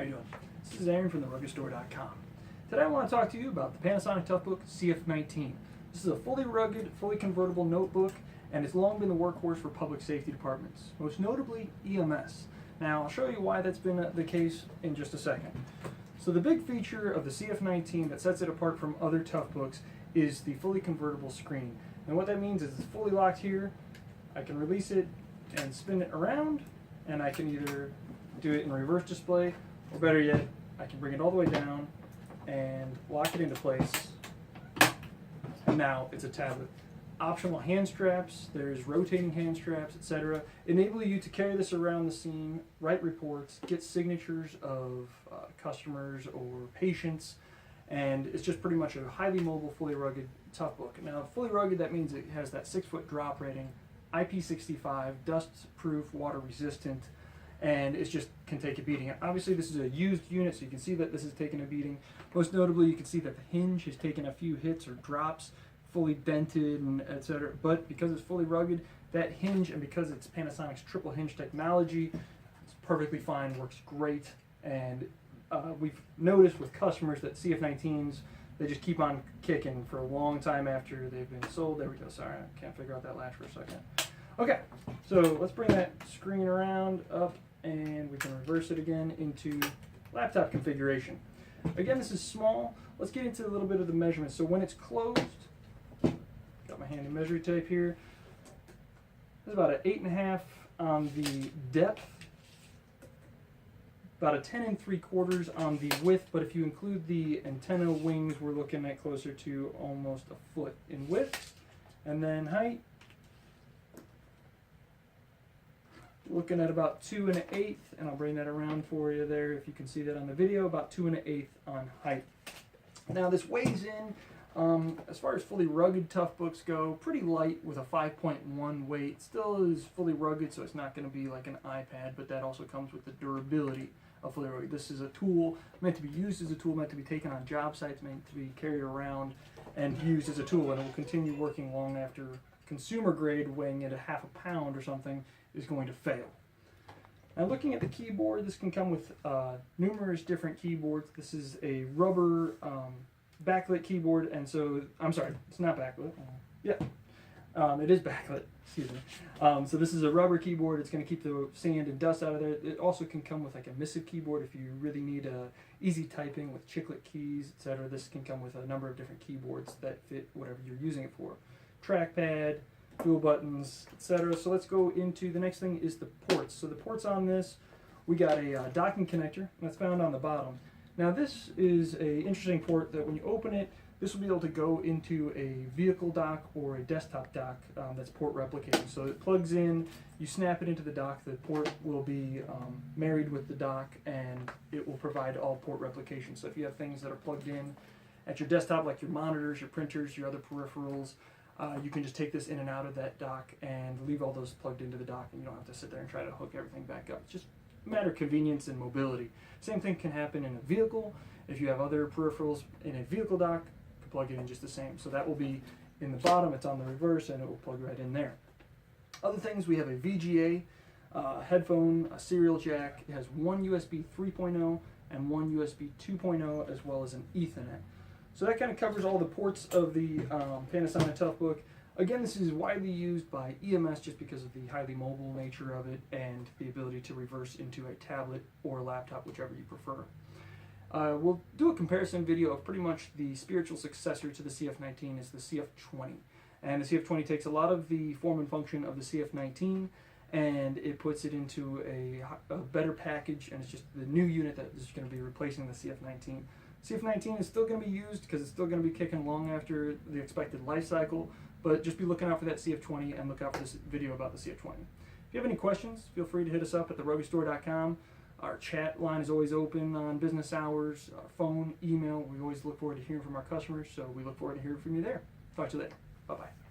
you doing? This is Aaron from theruggedstore.com. Today I want to talk to you about the Panasonic Toughbook CF-19. This is a fully rugged, fully convertible notebook, and it's long been the workhorse for public safety departments, most notably EMS. Now I'll show you why that's been the case in just a second. So the big feature of the CF-19 that sets it apart from other Toughbooks is the fully convertible screen. And what that means is it's fully locked here. I can release it and spin it around, and I can either do it in reverse display, or better yet, I can bring it all the way down and lock it into place, and now it's a tablet. Optional hand straps, there's rotating hand straps, etc., enable you to carry this around the scene, write reports, get signatures of customers or patients, and it's just pretty much a highly mobile, fully rugged Toughbook. Now, fully rugged, that means it has that 6-foot drop rating, IP65, dust-proof, water-resistant, and it just can take a beating. Obviously, this is a used unit, so you can see that this is taking a beating. Most notably, you can see that the hinge has taken a few hits or drops, fully dented, and etc. But because it's fully rugged, that hinge, and because it's Panasonic's triple hinge technology, it's perfectly fine, works great. And we've noticed with customers that CF-19s, they just keep on kicking for a long time after they've been sold. There we go. Sorry, I can't figure out that latch for a second. Okay, so let's bring that screen around, up, and we can reverse it again into laptop configuration. Again, this is small. Let's get into a little bit of the measurements. So when it's closed, got my handy measuring tape here. There's about an 8.5 on the depth, about a 10 3/4 on the width, but if you include the antenna wings, we're looking at closer to almost a foot in width. And then height, looking at about 2 1/8, and I'll bring that around for you there if you can see that on the video, about 2 1/8 on height. Now this weighs in, as far as fully rugged Toughbooks go, pretty light with a 5.1 weight. Still is fully rugged, so it's not going to be like an iPad, but that also comes with the durability of fully rugged. This is a tool meant to be used as a tool, meant to be taken on job sites, meant to be carried around and used as a tool, and it will continue working long after consumer grade, weighing at a ½ pound or something, is going to fail. Now looking at the keyboard, this can come with numerous different keyboards. This is a rubber backlit keyboard, and so, I'm sorry, it's not backlit. It is backlit, excuse me. So this is a rubber keyboard. It's going to keep the sand and dust out of there. It also can come with like a missive keyboard if you really need easy typing with chiclet keys, etc. This can come with a number of different keyboards that fit whatever you're using it for. Trackpad, dual buttons, etc. So let's go into the next thing is the ports. So the ports on this, we got a docking connector that's found on the bottom. Now this is a interesting port that when you open it, this will be able to go into a vehicle dock or a desktop dock that's port replicated. So it plugs in, you snap it into the dock, the port will be married with the dock, and it will provide all port replication. So if you have things that are plugged in at your desktop, like your monitors, your printers, your other peripherals, you can just take this in and out of that dock and leave all those plugged into the dock, and you don't have to sit there and try to hook everything back up. It's just a matter of convenience and mobility. Same thing can happen in a vehicle. If you have other peripherals in a vehicle dock, you can plug it in just the same. So that will be in the bottom, it's on the reverse, and it will plug right in there. Other things, we have a VGA headphone, a serial jack. It has one USB 3.0 and one USB 2.0, as well as an Ethernet. So that kind of covers all the ports of the Panasonic Toughbook. Again, this is widely used by EMS just because of the highly mobile nature of it and the ability to reverse into a tablet or a laptop, whichever you prefer. We'll do a comparison video of pretty much the spiritual successor to the CF-19 is the CF-20. And the CF-20 takes a lot of the form and function of the CF-19 and it puts it into a better package, and it's just the new unit that is going to be replacing the CF-19. CF-19 is still going to be used because it's still going to be kicking long after the expected life cycle, but just be looking out for that CF-20 and look out for this video about the CF-20. If you have any questions, feel free to hit us up at theruggedstore.com. Our chat line is always open on business hours, phone, email. We always look forward to hearing from our customers, so we look forward to hearing from you there. Talk to you later. Bye-bye.